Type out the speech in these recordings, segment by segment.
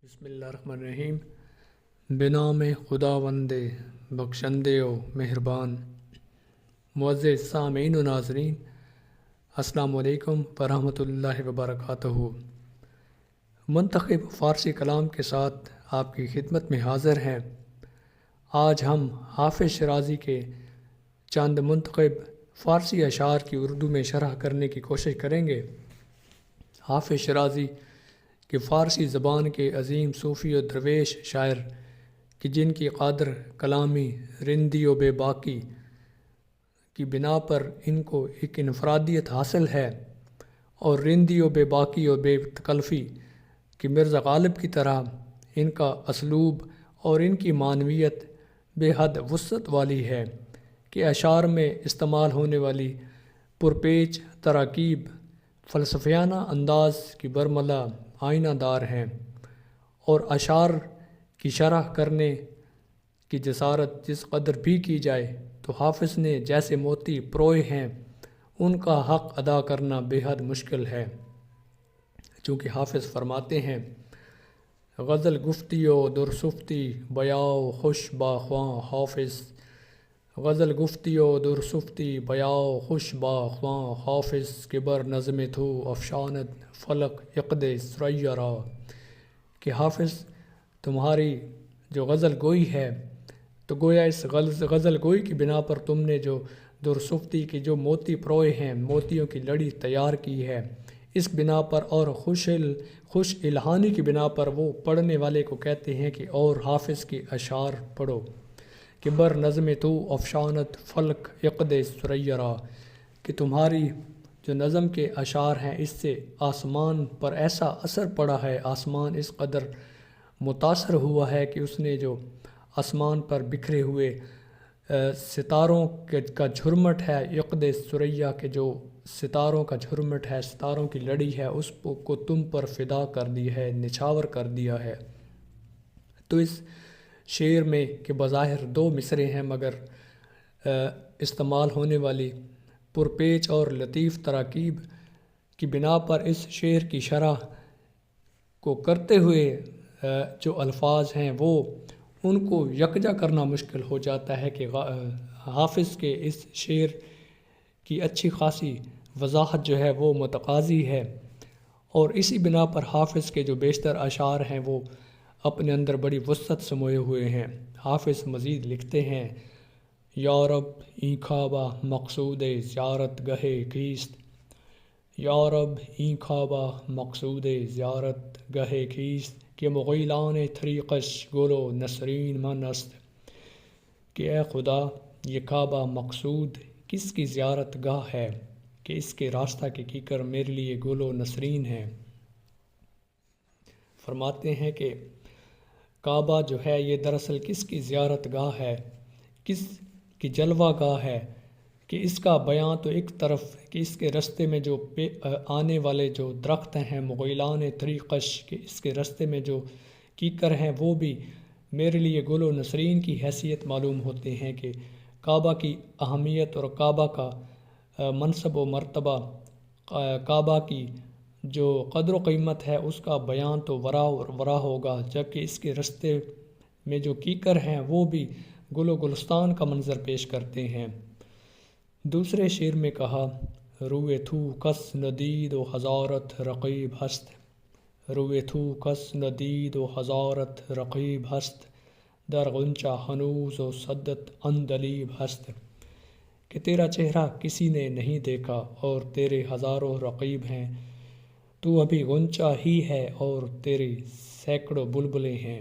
بسم اللہ الرحمن الرحیم۔ بنام خداوند بخشندے و مہربان۔ معزز سامعین و ناظرین، السلام علیکم ورحمۃ اللہ وبرکاتہ۔ منتخب فارسی کلام کے ساتھ آپ کی خدمت میں حاضر ہیں۔ آج ہم حافظ شیرازی کے چند منتخب فارسی اشعار کی اردو میں شرح کرنے کی کوشش کریں گے۔ حافظ شیرازی کہ فارسی زبان کے عظیم صوفی و درویش شاعر کہ جن کی قدر کلامی رندی و بے باکی کی بنا پر ان کو ایک انفرادیت حاصل ہے، اور رندی و بے باکی و بے تکلفی کہ مرزا غالب کی طرح ان کا اسلوب اور ان کی معنویت بے حد وسعت والی ہے کہ اشعار میں استعمال ہونے والی پرپیچ تراکیب فلسفیانہ انداز کی برملا آئینہ دار ہیں، اور اشعار کی شرح کرنے کی جسارت جس قدر بھی کی جائے تو حافظ نے جیسے موتی پروئے ہیں ان کا حق ادا کرنا بے حد مشکل ہے۔ چونکہ حافظ فرماتے ہیں: غزل گفتی و درسفتی بیاؤ خوش باخواں حافظ، غزل گفتی و درسفتی بیاؤ خوش باخواں حافظ، کہ بر نظم تو افشاند فلک عقد ثریا را، کہ حافظ تمہاری جو غزل گوئی ہے تو گویا اس غزل گوئی کی بنا پر تم نے جو درسفتی کی جو موتی پروئے ہیں، موتیوں کی لڑی تیار کی ہے، اس بنا پر اور خوش الہانی کی بنا پر وہ پڑھنے والے کو کہتے ہیں کہ اور حافظ کی اشعار پڑھو کہ بر نظم تو افشانت فلک عقد ثریا را، کہ تمہاری جو نظم کے اشعار ہیں اس سے آسمان پر ایسا اثر پڑا ہے، آسمان اس قدر متاثر ہوا ہے کہ اس نے جو آسمان پر بکھرے ہوئے ستاروں کا جھرمٹ ہے، عقد ثریا کے جو ستاروں کا جھرمٹ ہے، ستاروں کی لڑی ہے، اس کو تم پر فدا کر دی ہے، نچھاور کر دیا ہے۔ تو اس شعر میں کہ بظاہر دو مصرے ہیں مگر استعمال ہونے والی پرپیچ اور لطیف تراکیب کی بنا پر اس شعر کی شرح کو کرتے ہوئے جو الفاظ ہیں وہ ان کو یکجا کرنا مشکل ہو جاتا ہے کہ حافظ کے اس شعر کی اچھی خاصی وضاحت جو ہے وہ متقاضی ہے، اور اسی بنا پر حافظ کے جو بیشتر اشعار ہیں وہ اپنے اندر بڑی وسعت سموئے ہوئے ہیں۔ حافظ مزید لکھتے ہیں: یا رب این خوابہ مقصود زیارت گہے کیست، یا رب این خوابہ مقصود زیارت گہے کیست، کہ مغیلان طریقش گل و نسرین من است، کہ اے خدا یہ کعبہ مقصود کس کی زیارت گاہ ہے کہ اس کے راستہ کے کیکر میرے لیے گل و نسرین ہیں۔ فرماتے ہیں کہ کعبہ جو ہے یہ دراصل کس کی زیارت گاہ ہے، کس کی جلوہ گاہ ہے، کہ اس کا بیان تو ایک طرف کہ اس کے رستے میں جو آنے والے جو درخت ہیں مغیلان طریقش، کہ اس کے رستے میں جو کیکر ہیں وہ بھی میرے لیے گل و نسرین کی حیثیت معلوم ہوتے ہیں، کہ کعبہ کی اہمیت اور کعبہ کا منصب و مرتبہ، کعبہ کی جو قدر و قیمت ہے اس کا بیان تو ورا ہوگا، جبکہ اس کے رستے میں جو کیکر ہیں وہ بھی گل و گلستان کا منظر پیش کرتے ہیں۔ دوسرے شعر میں کہا: روئے تو کس ندید و ہزارت رقیب ہست، روئے تو کس ندید و ہزارت رقیب ہست، در غنچہ ہنوز و صدت اندلیب ہست، کہ تیرا چہرہ کسی نے نہیں دیکھا اور تیرے ہزاروں رقیب ہیں، تو ابھی غنچہ ہی ہے اور تیری سینکڑوں بلبلیں ہیں۔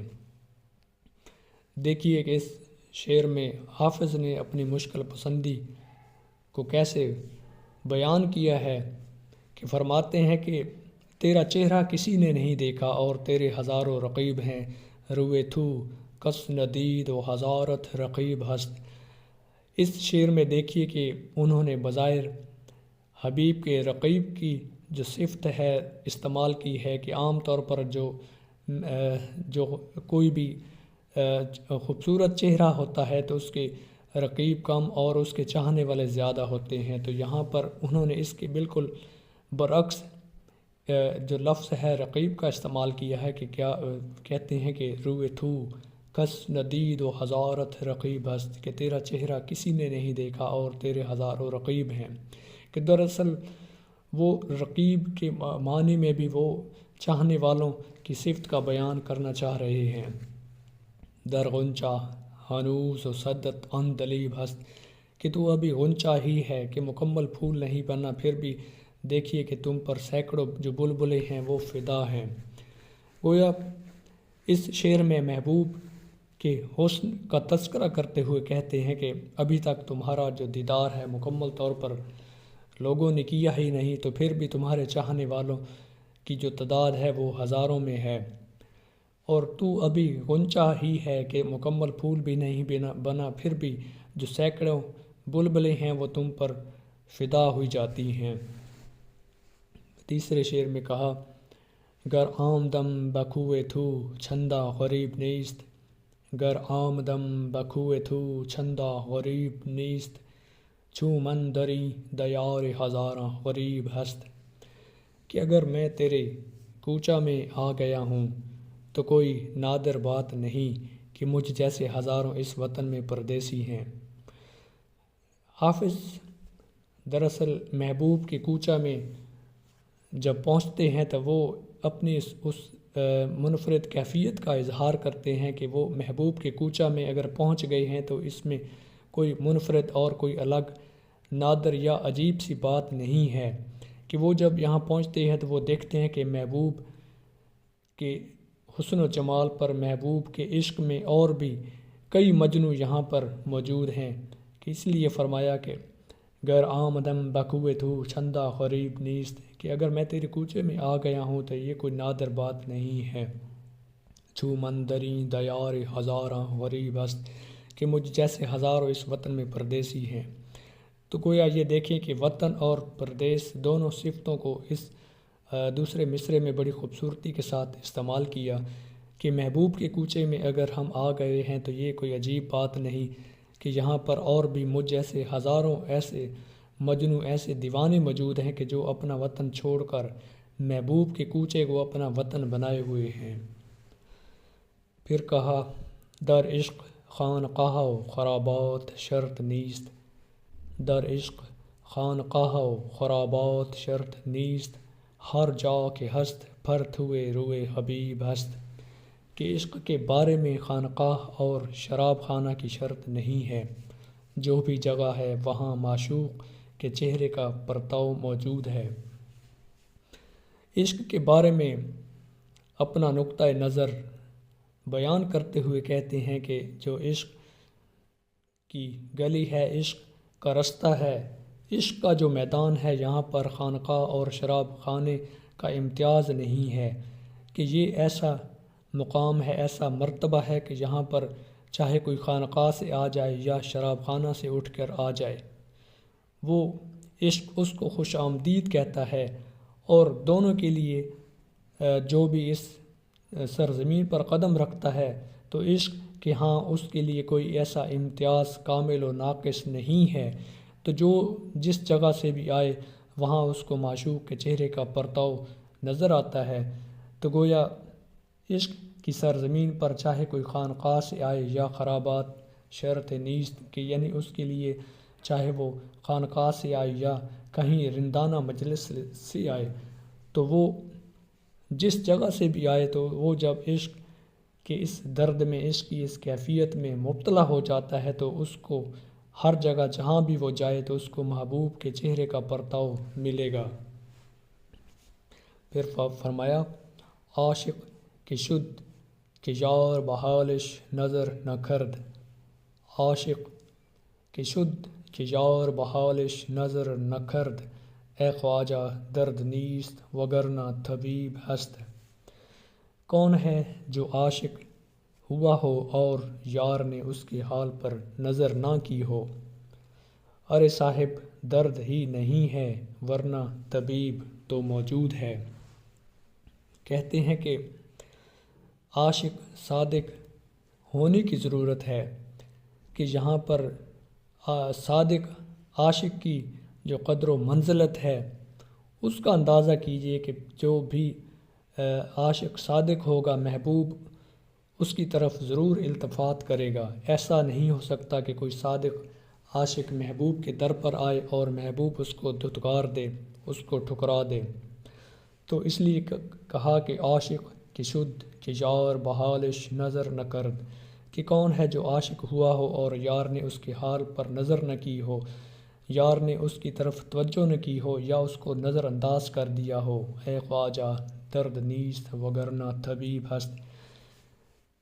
دیکھیے کہ اس شعر میں حافظ نے اپنی مشکل پسندی کو کیسے بیان کیا ہے، کہ فرماتے ہیں کہ تیرا چہرہ کسی نے نہیں دیکھا اور تیرے ہزاروں رقیب ہیں، روئے تو کس ندید و ہزارت رقیب ہست۔ اس شعر میں دیکھیے کہ انہوں نے بظاہر حبیب کے رقیب کی جو صفت ہے استعمال کی ہے، کہ عام طور پر جو کوئی بھی خوبصورت چہرہ ہوتا ہے تو اس کے رقیب کم اور اس کے چاہنے والے زیادہ ہوتے ہیں، تو یہاں پر انہوں نے اس کے بالکل برعکس جو لفظ ہے رقیب کا استعمال کیا ہے کہ کیا کہتے ہیں کہ روئے تھو کس ندید و ہزارت رقیب ہست، کہ تیرا چہرہ کسی نے نہیں دیکھا اور تیرے ہزاروں رقیب ہیں، کہ دراصل وہ رقیب کے معنی میں بھی وہ چاہنے والوں کی صفت کا بیان کرنا چاہ رہے ہیں۔ در غنچہ ہنوز و صدت ان دلیب ہست، کہ تو ابھی غنچہ ہی ہے کہ مکمل پھول نہیں بنا، پھر بھی دیکھیے کہ تم پر سینکڑوں جو بلبلے ہیں وہ فدا ہیں۔ گویا اس شعر میں محبوب کے حسن کا تذکرہ کرتے ہوئے کہتے ہیں کہ ابھی تک تمہارا جو دیدار ہے مکمل طور پر لوگوں نے کیا ہی نہیں، تو پھر بھی تمہارے چاہنے والوں کی جو تعداد ہے وہ ہزاروں میں ہے، اور تو ابھی غنچہ ہی ہے کہ مکمل پھول بھی نہیں بنا، پھر بھی جو سینکڑوں بلبلے ہیں وہ تم پر فدا ہوئی جاتی ہیں۔ تیسرے شعر میں کہا، گر آمدم بکوئے تھو چھندا غریب نیست، گر آمدم بکوئے تھو چھندا غریب نیست، چھو من دری دیار ہزاراں غریب ہست، کہ اگر میں تیرے کوچہ میں آ گیا ہوں تو کوئی نادر بات نہیں کہ مجھ جیسے ہزاروں اس وطن میں پردیسی ہیں۔ حافظ دراصل محبوب کے کوچہ میں جب پہنچتے ہیں تو وہ اپنی اس منفرد کیفیت کا اظہار کرتے ہیں کہ وہ محبوب کے کوچہ میں اگر پہنچ گئے ہیں تو اس میں کوئی منفرد اور کوئی الگ نادر یا عجیب سی بات نہیں ہے، کہ وہ جب یہاں پہنچتے ہیں تو وہ دیکھتے ہیں کہ محبوب کے حسن و جمال پر، محبوب کے عشق میں اور بھی کئی مجنوں یہاں پر موجود ہیں، کہ اس لیے فرمایا کہ گر آمدم بکوئے تھو چھندا غریب نیست، کہ اگر میں تیرے کوچے میں آ گیا ہوں تو یہ کوئی نادر بات نہیں ہے۔ چھو مندری دیار ہزاراں غریب ہست، کہ مجھ جیسے ہزاروں اس وطن میں پردیسی ہیں۔ تو گویا یہ دیکھیں کہ وطن اور پردیس دونوں صفتوں کو اس دوسرے مصرے میں بڑی خوبصورتی کے ساتھ استعمال کیا، کہ محبوب کے کوچے میں اگر ہم آ گئے ہیں تو یہ کوئی عجیب بات نہیں کہ یہاں پر اور بھی مجھ جیسے ہزاروں ایسے مجنوں، ایسے دیوانے موجود ہیں کہ جو اپنا وطن چھوڑ کر محبوب کے کوچے کو اپنا وطن بنائے ہوئے ہیں۔ پھر کہا، در عشق خانقاہ و خرابات شرط نیست، در عشق خانقاہ و خرابات شرط نیست، ہر جا کے ہست پرتوئے روئے حبیب ہست، کہ عشق کے بارے میں خانقاہ اور شراب خانہ کی شرط نہیں ہے، جو بھی جگہ ہے وہاں معشوق کے چہرے کا پرتاؤ موجود ہے۔ عشق کے بارے میں اپنا نقطہ نظر بیان کرتے ہوئے کہتے ہیں کہ جو عشق کی گلی ہے، عشق کا رستہ ہے، عشق کا جو میدان ہے، یہاں پر خانقاہ اور شراب خانے کا امتیاز نہیں ہے، کہ یہ ایسا مقام ہے، ایسا مرتبہ ہے کہ یہاں پر چاہے کوئی خانقاہ سے آ جائے یا شراب خانہ سے اٹھ کر آ جائے، وہ عشق اس کو خوش آمدید کہتا ہے، اور دونوں کے لیے جو بھی اس سرزمین پر قدم رکھتا ہے تو عشق کہ ہاں اس کے لیے کوئی ایسا امتیاز کامل و ناقص نہیں ہے، تو جو جس جگہ سے بھی آئے وہاں اس کو معشوق کے چہرے کا پرتاؤ نظر آتا ہے۔ تو گویا عشق کی سرزمین پر چاہے کوئی خانقاہ سے آئے یا خرابات شرط نیست، کہ یعنی اس کے لیے چاہے وہ خانقاہ سے آئے یا کہیں رندانہ مجلس سے آئے، تو وہ جس جگہ سے بھی آئے تو وہ جب عشق کے اس درد میں، عشق کی اس کیفیت میں مبتلا ہو جاتا ہے تو اس کو ہر جگہ جہاں بھی وہ جائے تو اس کو محبوب کے چہرے کا پرتاؤ ملے گا۔ پھر فرمایا، عاشق کہ شد کہ یار بحالش نظر نہ کرد، عاشق کہ شد کہ یار بحالش نظر نہ کرد، اے خواجہ درد نیست وگرنہ طبیب ہست، کون ہے جو عاشق ہوا ہو اور یار نے اس کے حال پر نظر نہ کی ہو، ارے صاحب درد ہی نہیں ہے ورنہ طبیب تو موجود ہے۔ کہتے ہیں کہ عاشق صادق ہونے کی ضرورت ہے، کہ یہاں پر صادق عاشق کی جو قدر و منزلت ہے اس کا اندازہ کیجئے کہ جو بھی عاشق صادق ہوگا محبوب اس کی طرف ضرور التفات کرے گا۔ ایسا نہیں ہو سکتا کہ کوئی صادق عاشق محبوب کے در پر آئے اور محبوب اس کو دھتکار دے، اس کو ٹھکرا دے۔ تو اس لیے کہا کہ عاشق کی شد کہ یار بحالش نظر نہ کرد، کہ کون ہے جو عاشق ہوا ہو اور یار نے اس کے حال پر نظر نہ کی ہو، یار نے اس کی طرف توجہ نہ کی ہو یا اس کو نظر انداز کر دیا ہو۔ اے خواجہ درد نیست وگرنہ طبیب ہست،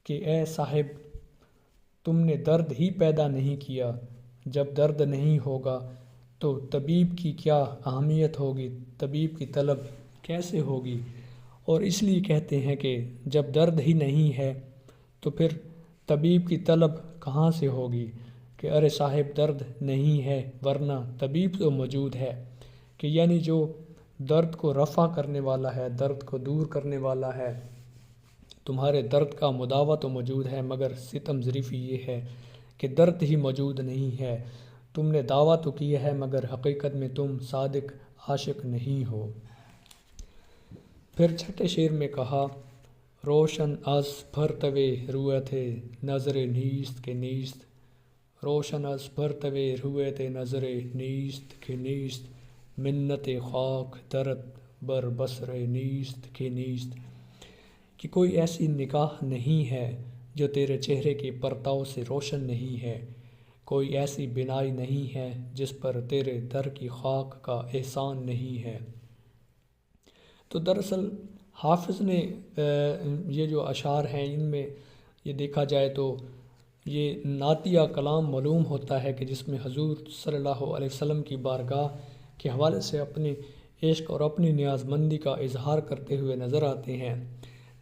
کہ اے صاحب تم نے درد ہی پیدا نہیں کیا، جب درد نہیں ہوگا تو طبیب کی کیا اہمیت ہوگی، طبیب کی طلب کیسے ہوگی؟ اور اس لیے کہتے ہیں کہ جب درد ہی نہیں ہے تو پھر طبیب کی طلب کہاں سے ہوگی، کہ ارے صاحب درد نہیں ہے ورنہ طبیب تو موجود ہے، کہ یعنی جو درد کو رفع کرنے والا ہے، درد کو دور کرنے والا ہے۔ تمہارے درد کا مداوا تو موجود ہے، مگر ستم ظریفی یہ ہے کہ درد ہی موجود نہیں ہے۔ تم نے دعویٰ تو کیا ہے مگر حقیقت میں تم صادق عاشق نہیں ہو۔ پھر چھٹے شعر میں کہا روشن از پرتوے رویت نظر نیست کے نیست، روشن از پرتوے رویت نظر نیست کے نیست، منت خاک درد بر بصر نیست کے نیست، کہ کوئی ایسی نگاہ نہیں ہے جو تیرے چہرے کے پرتاؤ سے روشن نہیں ہے، کوئی ایسی بینائی نہیں ہے جس پر تیرے در کی خاک کا احسان نہیں ہے۔ تو دراصل حافظ نے یہ جو اشعار ہیں ان میں یہ دیکھا جائے تو یہ نعتیہ کلام معلوم ہوتا ہے کہ جس میں حضور صلی اللہ علیہ وسلم کی بارگاہ کے حوالے سے اپنے عشق اور اپنی نیاز مندی کا اظہار کرتے ہوئے نظر آتے ہیں۔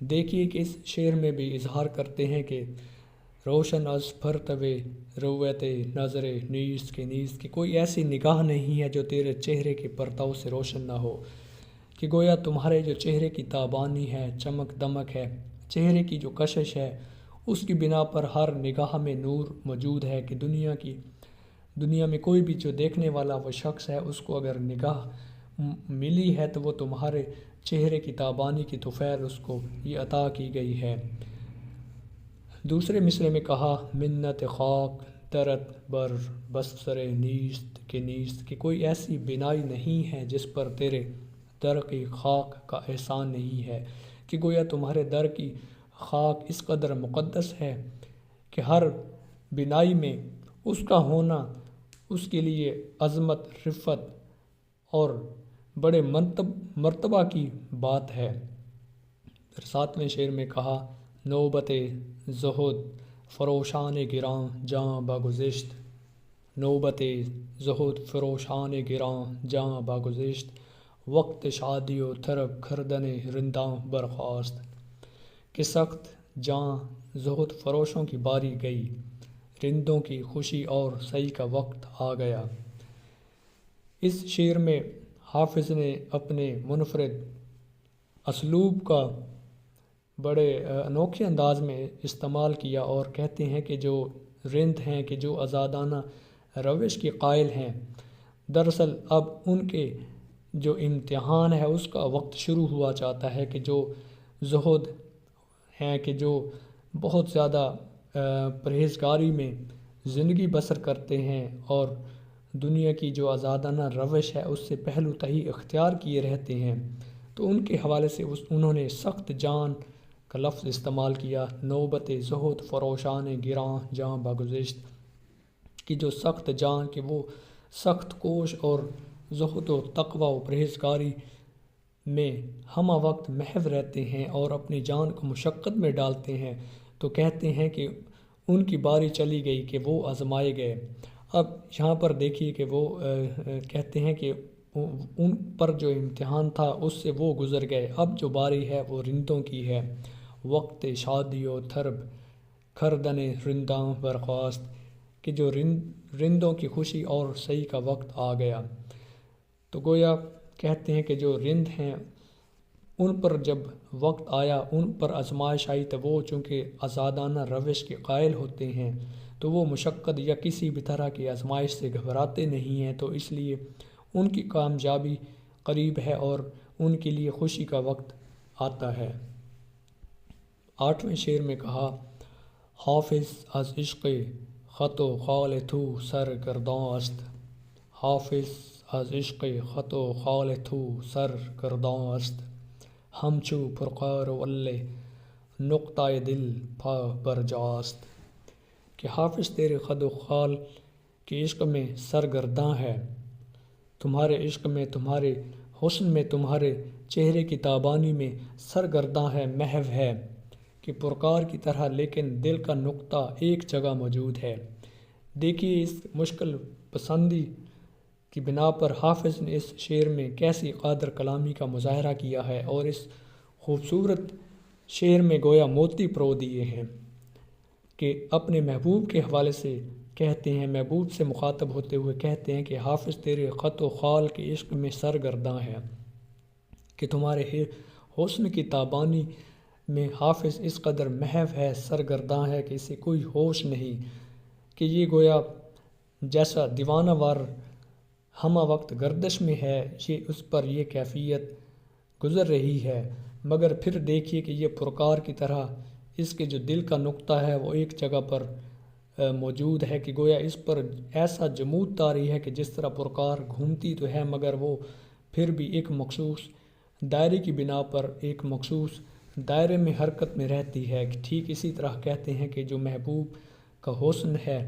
دیکھیے کہ اس شعر میں بھی اظہار کرتے ہیں کہ روشن از پرتوے رویت نظر نیست کے نیست، کہ کوئی ایسی نگاہ نہیں ہے جو تیرے چہرے کے پرتاؤ سے روشن نہ ہو، کہ گویا تمہارے جو چہرے کی تابانی ہے، چمک دمک ہے، چہرے کی جو کشش ہے، اس کی بنا پر ہر نگاہ میں نور موجود ہے، کہ دنیا میں کوئی بھی جو دیکھنے والا وہ شخص ہے اس کو اگر نگاہ ملی ہے تو وہ تمہارے چہرے کی تابانی کی طفیل اس کو یہ عطا کی گئی ہے۔ دوسرے مصرعے میں کہا منت خاک درد بر بصر نیست کے نیست، کہ کوئی ایسی بینائی نہیں ہے جس پر تیرے در کی خاک کا احسان نہیں ہے، کہ گویا تمہارے در کی خاک اس قدر مقدس ہے کہ ہر بینائی میں اس کا ہونا اس کے لیے عظمت، رفت اور بڑے مرتبہ کی بات ہے۔ پھر ساتویں شعر میں کہا نوبت زہد فروشان گراں جاں بگذشت، نوبت زہد فروشان گراں جاں بگذشت، وقت شادی و طرب کردن رنداں برخاست، کہ سخت جاں زہد فروشوں کی باری گئی، رندوں کی خوشی اور سعی کا وقت آ گیا۔ اس شعر میں حافظ نے اپنے منفرد اسلوب کا بڑے انوکھے انداز میں استعمال کیا اور کہتے ہیں کہ جو رند ہیں، کہ جو آزادانہ روش کے قائل ہیں، دراصل اب ان کے جو امتحان ہے اس کا وقت شروع ہوا چاہتا ہے، کہ جو زہد ہیں، کہ جو بہت زیادہ پرہیزگاری میں زندگی بسر کرتے ہیں اور دنیا کی جو آزادانہ روش ہے اس سے پہلو تہی اختیار کیے رہتے ہیں، تو ان کے حوالے سے انہوں نے سخت جان کا لفظ استعمال کیا، نوبت زہد فروشان گراں جاں بگذشت، کہ جو سخت جان، کہ وہ سخت کوش اور زہد و تقوی و پرہیزگاری میں ہمہ وقت محو رہتے ہیں اور اپنی جان کو مشقت میں ڈالتے ہیں، تو کہتے ہیں کہ ان کی باری چلی گئی کہ وہ آزمائے گئے۔ اب یہاں پر دیکھیے کہ وہ کہتے ہیں کہ ان پر جو امتحان تھا اس سے وہ گزر گئے، اب جو باری ہے وہ رندوں کی ہے، وقت شادی و طرب کردن رنداں برخاست، کہ جو رندوں کی خوشی اور سعی کا وقت آ گیا۔ تو گویا کہتے ہیں کہ جو رند ہیں ان پر جب وقت آیا، ان پر آزمائش آئی، تو وہ چونکہ آزادانہ روش کے قائل ہوتے ہیں تو وہ مشقت یا کسی بھی طرح کی آزمائش سے گھبراتے نہیں ہیں، تو اس لیے ان کی کامیابی قریب ہے اور ان کے لیے خوشی کا وقت آتا ہے۔ 8ویں شعر میں کہا، حافظ از عشق خط و خال تو سرگرداں است، حافظ از عشق خط و خال تو سرگرداں است، ہمچو پرقار واللے نقطۂ دل پا برجاست، کہ حافظ تیرے خد و خال کے عشق میں سرگرداں ہے، تمہارے عشق میں، تمہارے حسن میں، تمہارے چہرے کی تابانی میں سرگرداں ہے، محو ہے کہ پرکار کی طرح، لیکن دل کا نقطہ ایک جگہ موجود ہے۔ دیکھیے اس مشکل پسندی کی بنا پر حافظ نے اس شعر میں کیسی قادر کلامی کا مظاہرہ کیا ہے، اور اس خوبصورت شعر میں گویا موتی پرو دیے ہیں کہ اپنے محبوب کے حوالے سے کہتے ہیں، محبوب سے مخاطب ہوتے ہوئے کہتے ہیں کہ حافظ تیرے خط و خال کے عشق میں سرگرداں ہے، کہ تمہارے حسن کی تابانی میں حافظ اس قدر محو ہے، سرگرداں ہے کہ اسے کوئی ہوش نہیں، کہ یہ گویا جیسا دیوانہ وار ہمہ وقت گردش میں ہے، یہ اس پر یہ کیفیت گزر رہی ہے، مگر پھر دیکھیے کہ یہ پرکار کی طرح اس کے جو دل کا نقطہ ہے وہ ایک جگہ پر موجود ہے، کہ گویا اس پر ایسا جمود طاری ہے کہ جس طرح پرکار گھومتی تو ہے مگر وہ پھر بھی ایک مخصوص دائرے کی بنا پر ایک مخصوص دائرے میں حرکت میں رہتی ہے، کہ ٹھیک اسی طرح کہتے ہیں کہ جو محبوب کا حسن ہے،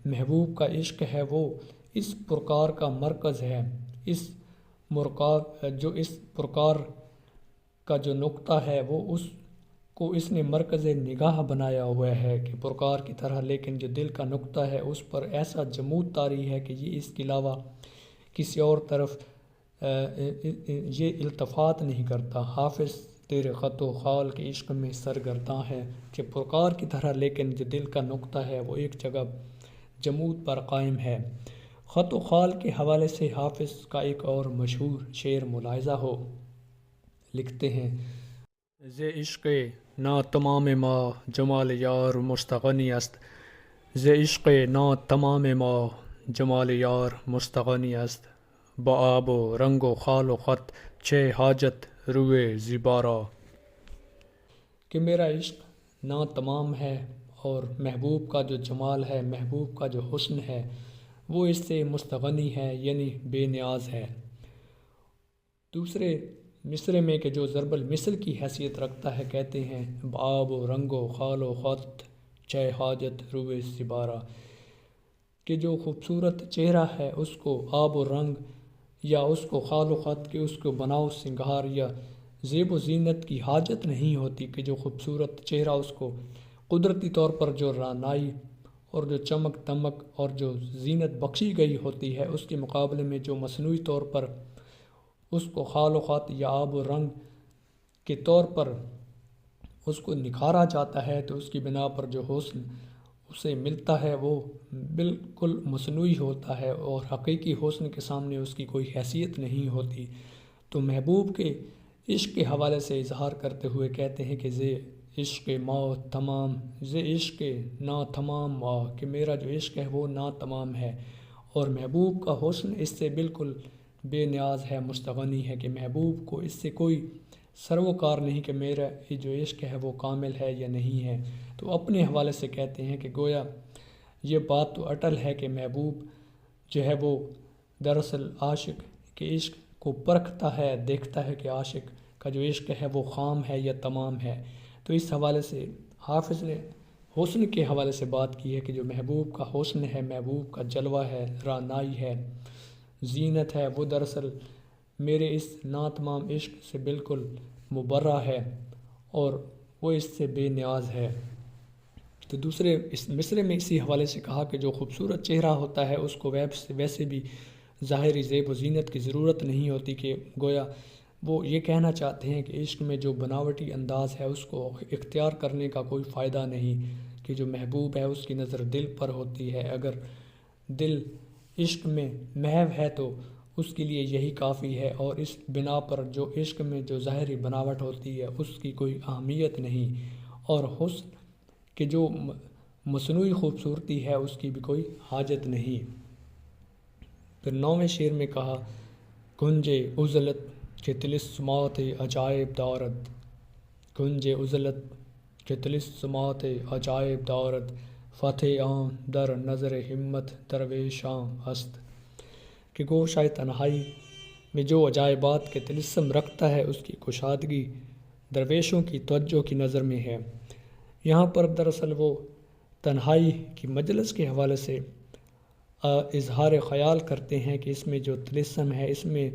محبوب کا عشق ہے، وہ اس پرکار کا مرکز ہے، اس پرکار کا جو نقطہ ہے وہ اس کو اس نے مرکز نگاہ بنایا ہوا ہے کہ پرکار کی طرح، لیکن جو دل کا نقطہ ہے اس پر ایسا جمود طاری ہے کہ یہ اس کے علاوہ کسی اور طرف یہ التفات نہیں کرتا۔ حافظ تیرے خط و خال کے عشق میں سرگرداں ہے کہ پرکار کی طرح، لیکن جو دل کا نقطہ ہے وہ ایک جگہ جمود پر قائم ہے۔ خط و خال کے حوالے سے حافظ کا ایک اور مشہور شعر ملاحظہ ہو، لکھتے ہیں، ز عشق نا تمام ما جمال یار مستغنی است، ز عشق نا تمام ما جمال یار مستغنی است، بآب و رنگ و خال و خط چہ حاجت روئے زیبارا، کہ میرا عشق نا تمام ہے اور محبوب کا جو جمال ہے، محبوب کا جو حسن ہے وہ اس سے مستغنی ہے، یعنی بے نیاز ہے۔ دوسرے مصرے میں کہ جو ضرب المثل کی حیثیت رکھتا ہے، کہتے ہیں، بآب و رنگ و خال و خط چہ حاجت روئے زیبارا، کہ جو خوبصورت چہرہ ہے اس کو آب و رنگ یا اس کو خال و خط کے اس کو بناؤ سنگھار یا زیب و زینت کی حاجت نہیں ہوتی، کہ جو خوبصورت چہرہ اس کو قدرتی طور پر جو رعنائی اور جو چمک دمک اور جو زینت بخشی گئی ہوتی ہے، اس کے مقابلے میں جو مصنوعی طور پر اس کو خال و خط یا آب و رنگ کے طور پر اس کو نکھارا جاتا ہے، تو اس کی بنا پر جو حسن اسے ملتا ہے وہ بالکل مصنوعی ہوتا ہے اور حقیقی حسن کے سامنے اس کی کوئی حیثیت نہیں ہوتی۔ تو محبوب کے عشق کے حوالے سے اظہار کرتے ہوئے کہتے ہیں کہ ز عشق ما تمام، ز عشق نا تمام ما، کہ میرا جو عشق ہے وہ نا تمام ہے، اور محبوب کا حسن اس سے بالکل بے نیاز ہے، مستغنی ہے، کہ محبوب کو اس سے کوئی سروکار نہیں کہ میرا یہ جو عشق ہے وہ کامل ہے یا نہیں ہے۔ تو اپنے حوالے سے کہتے ہیں کہ گویا یہ بات تو اٹل ہے کہ محبوب جو ہے وہ دراصل عاشق کے عشق کو پرکھتا ہے، دیکھتا ہے کہ عاشق کا جو عشق ہے وہ خام ہے یا تمام ہے۔ تو اس حوالے سے حافظ نے حسن کے حوالے سے بات کی ہے کہ جو محبوب کا حسن ہے، محبوب کا جلوہ ہے، رعنائی ہے، زینت ہے، وہ دراصل میرے اس ناتمام عشق سے بالکل مبرہ ہے اور وہ اس سے بے نیاز ہے۔ تو دوسرے اس مصرے میں اسی حوالے سے کہا کہ جو خوبصورت چہرہ ہوتا ہے اس کو ویسے بھی ظاہری زیب و زینت کی ضرورت نہیں ہوتی، کہ گویا وہ یہ کہنا چاہتے ہیں کہ عشق میں جو بناوٹی انداز ہے اس کو اختیار کرنے کا کوئی فائدہ نہیں، کہ جو محبوب ہے اس کی نظر دل پر ہوتی ہے، اگر دل عشق میں محو ہے تو اس کے لیے یہی کافی ہے، اور اس بنا پر جو عشق میں جو ظاہری بناوٹ ہوتی ہے اس کی کوئی اہمیت نہیں، اور حسن کہ جو مصنوعی خوبصورتی ہے اس کی بھی کوئی حاجت نہیں۔ پھر 9ویں شعر میں کہا، کنج عزلت کے طلسمات عجائب دارد، کنج عزلت کے طلسمات عجائب دارد، فتح آن در نظر ہمت درویشاں است، کہ گوشۂ تنہائی میں جو عجائبات کے طلسم رکھتا ہے اس کی کشادگی درویشوں کی توجہ کی نظر میں ہے۔ یہاں پر دراصل وہ تنہائی کی مجلس کے حوالے سے اظہار خیال کرتے ہیں کہ اس میں جو طلسم ہے، اس میں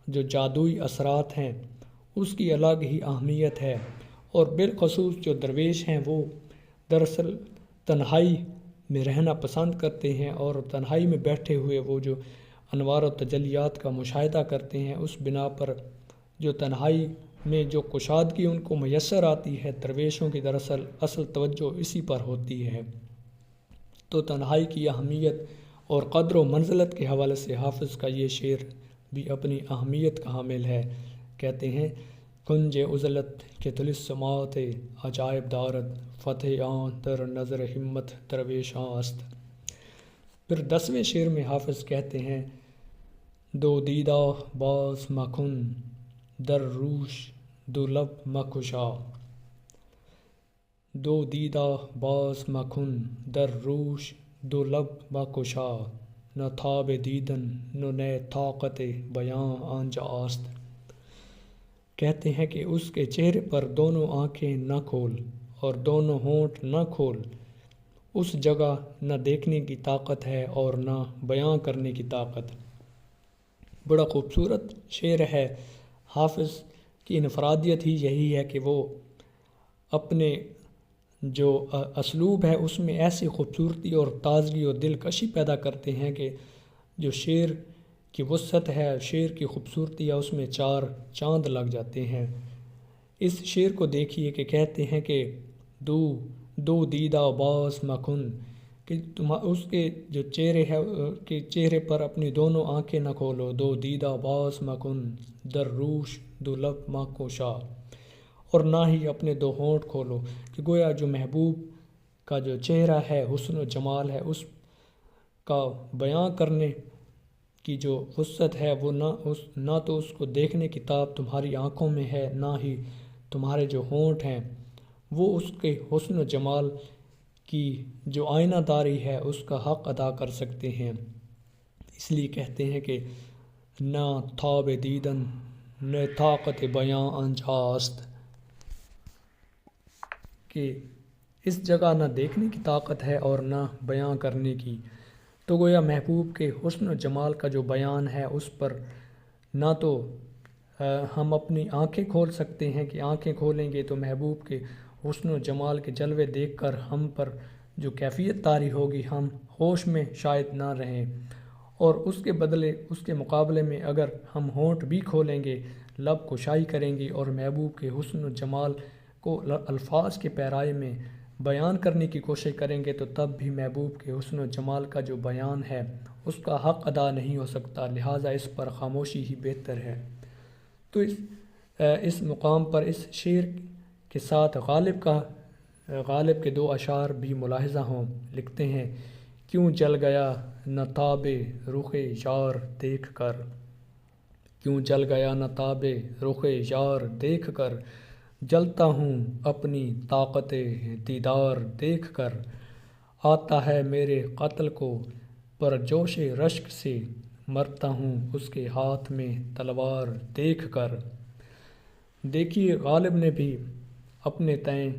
جو جادوئی اثرات ہیں، اس کی الگ ہی اہمیت ہے، اور بالخصوص جو درویش ہیں وہ دراصل تنہائی میں رہنا پسند کرتے ہیں، اور تنہائی میں بیٹھے ہوئے وہ جو انوار و تجلیات کا مشاہدہ کرتے ہیں، اس بنا پر جو تنہائی میں جو کشادگی ان کو میسر آتی ہے، درویشوں کی دراصل اصل توجہ اسی پر ہوتی ہے۔ تو تنہائی کی اہمیت اور قدر و منزلت کے حوالے سے حافظ کا یہ شعر بھی اپنی اہمیت کا حامل ہے۔ کہتے ہیں کنج عزلت کے طلسمات عجائب دارد، فتح آن در نظر ہمت درویشاں است۔ پھر 10ویں شعر میں حافظ کہتے ہیں دو دیدہ باز مکن در روش دو لب مکشا، دو دیدہ باز مکن در روش دو لب مکشا، نہ تاب دیدن نہ طاقت بیاں آنجا است۔ کہتے ہیں کہ اس کے چہرے پر دونوں آنکھیں نہ کھول اور دونوں ہونٹ نہ کھول، اس جگہ نہ دیکھنے کی طاقت ہے اور نہ بیاں کرنے کی طاقت۔ بڑا خوبصورت شعر ہے۔ حافظ کی انفرادیت ہی یہی ہے کہ وہ اپنے جو اسلوب ہے اس میں ایسی خوبصورتی اور تازگی اور دلکشی پیدا کرتے ہیں کہ جو شعر کی وسعت ہے، شعر کی خوبصورتی ہے، اس میں چار چاند لگ جاتے ہیں۔ اس شعر کو دیکھیے کہ کہتے ہیں کہ دو دیدہ باز مکن، کہ اس کے جو چہرے ہے کہ چہرے پر اپنی دونوں آنکھیں نہ کھولو، دو دیدہ باز مکن در روش دو لب مکشا، اور نہ ہی اپنے دو ہونٹ کھولو، کہ گویا جو محبوب کا جو چہرہ ہے، حسن و جمال ہے، اس کا بیان کرنے کی جو وسعت ہے وہ نہ تو اس کو دیکھنے کی طاقت تمہاری آنکھوں میں ہے، نہ ہی تمہارے جو ہونٹ ہیں وہ اس کے حسن و جمال کی جو آئینہ داری ہے اس کا حق ادا کر سکتے ہیں۔ اس لیے کہتے ہیں کہ نہ تاب دیدن نہ طاقت بیاں آنجا است، کہ اس جگہ نہ دیکھنے کی طاقت ہے اور نہ بیان کرنے کی۔ تو گویا محبوب کے حسن و جمال کا جو بیان ہے اس پر نہ تو ہم اپنی آنکھیں کھول سکتے ہیں کہ آنکھیں کھولیں گے تو محبوب کے حسن و جمال کے جلوے دیکھ کر ہم پر جو کیفیت طاری ہوگی ہم ہوش میں شاید نہ رہیں، اور اس کے بدلے اس کے مقابلے میں اگر ہم ہونٹ بھی کھولیں گے، لب کشائی کریں گے اور محبوب کے حسن و جمال کو الفاظ کے پیرائے میں بیان کرنے کی کوشش کریں گے تو تب بھی محبوب کے حسن و جمال کا جو بیان ہے اس کا حق ادا نہیں ہو سکتا، لہٰذا اس پر خاموشی ہی بہتر ہے۔ تو اس مقام پر اس شعر کے ساتھ غالب کے 2 اشعار بھی ملاحظہ ہوں۔ لکھتے ہیں کیوں جل گیا نہ تاب رخ یار دیکھ کر، کیوں جل گیا نہ تاب رخ یار دیکھ کر، جلتا ہوں اپنی طاقت دیدار دیکھ کر، آتا ہے میرے قتل کو پرجوش رشک سے، مرتا ہوں اس کے ہاتھ میں تلوار دیکھ کر۔ دیکھیے غالب نے بھی اپنے تئیں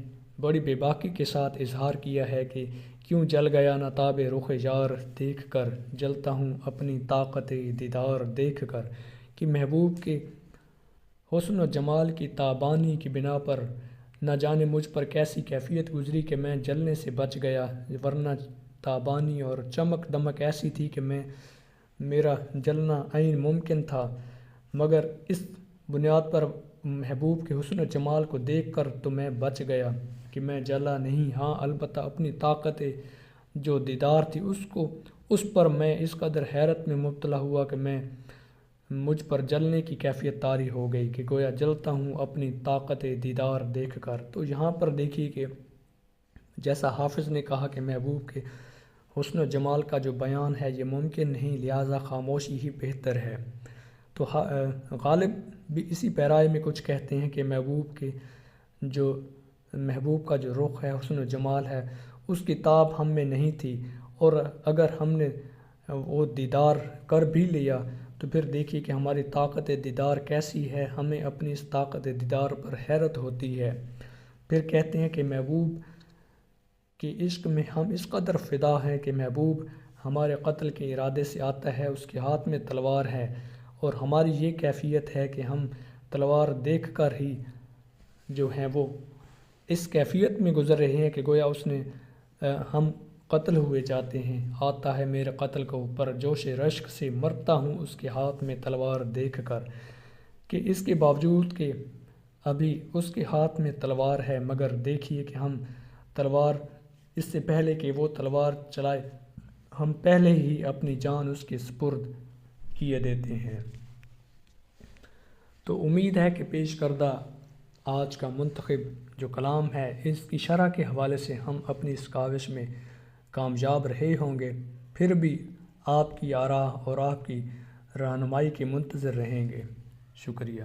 بڑی بے باکی کے ساتھ اظہار کیا ہے کہ کیوں جل گیا نہ تاب رخ یار دیکھ کر، جلتا ہوں اپنی طاقت دیدار دیکھ کر، کہ محبوب کے حسن و جمال کی تابانی کی بنا پر نہ جانے مجھ پر کیسی کیفیت گزری کہ میں جلنے سے بچ گیا، ورنہ تابانی اور چمک دمک ایسی تھی کہ میرا جلنا عین ممکن تھا، مگر اس بنیاد پر محبوب کے حسن و جمال کو دیکھ کر تو میں بچ گیا کہ میں جلا نہیں۔ ہاں البتہ اپنی طاقت جو دیدار تھی اس پر میں اس قدر حیرت میں مبتلا ہوا کہ مجھ پر جلنے کی کیفیت طاری ہو گئی، کہ گویا جلتا ہوں اپنی طاقت دیدار دیکھ کر۔ تو یہاں پر دیکھیے کہ جیسا حافظ نے کہا کہ محبوب کے حسن و جمال کا جو بیان ہے یہ ممکن نہیں، لہٰذا خاموشی ہی بہتر ہے۔ تو غالب بھی اسی پیرائے میں کچھ کہتے ہیں کہ محبوب کا جو رخ ہے، حسن و جمال ہے، اس کی تاب ہم میں نہیں تھی، اور اگر ہم نے وہ دیدار کر بھی لیا تو پھر دیکھیے کہ ہماری طاقت دیدار کیسی ہے، ہمیں اپنی اس طاقت دیدار پر حیرت ہوتی ہے۔ پھر کہتے ہیں کہ محبوب کے عشق میں ہم اس قدر فدا ہیں کہ محبوب ہمارے قتل کے ارادے سے آتا ہے، اس کے ہاتھ میں تلوار ہے، اور ہماری یہ کیفیت ہے کہ ہم تلوار دیکھ کر ہی جو ہیں وہ اس کیفیت میں گزر رہے ہیں کہ گویا اس نے ہم قتل ہوئے جاتے ہیں۔ آتا ہے میرے قتل کو اوپر، جوش رشک سے مرتا ہوں اس کے ہاتھ میں تلوار دیکھ کر، کہ اس کے باوجود کہ ابھی اس کے ہاتھ میں تلوار ہے، مگر دیکھیے کہ ہم تلوار اس سے پہلے کہ وہ تلوار چلائے، ہم پہلے ہی اپنی جان اس کے سپرد کیے دیتے ہیں۔ تو امید ہے کہ پیش کردہ آج کا منتخب جو کلام ہے، اس کی شرح کے حوالے سے ہم اپنی اس کاوش میں کامیاب رہے ہوں گے۔ پھر بھی آپ کی آراء اور آپ کی رہنمائی کے منتظر رہیں گے۔ شکریہ۔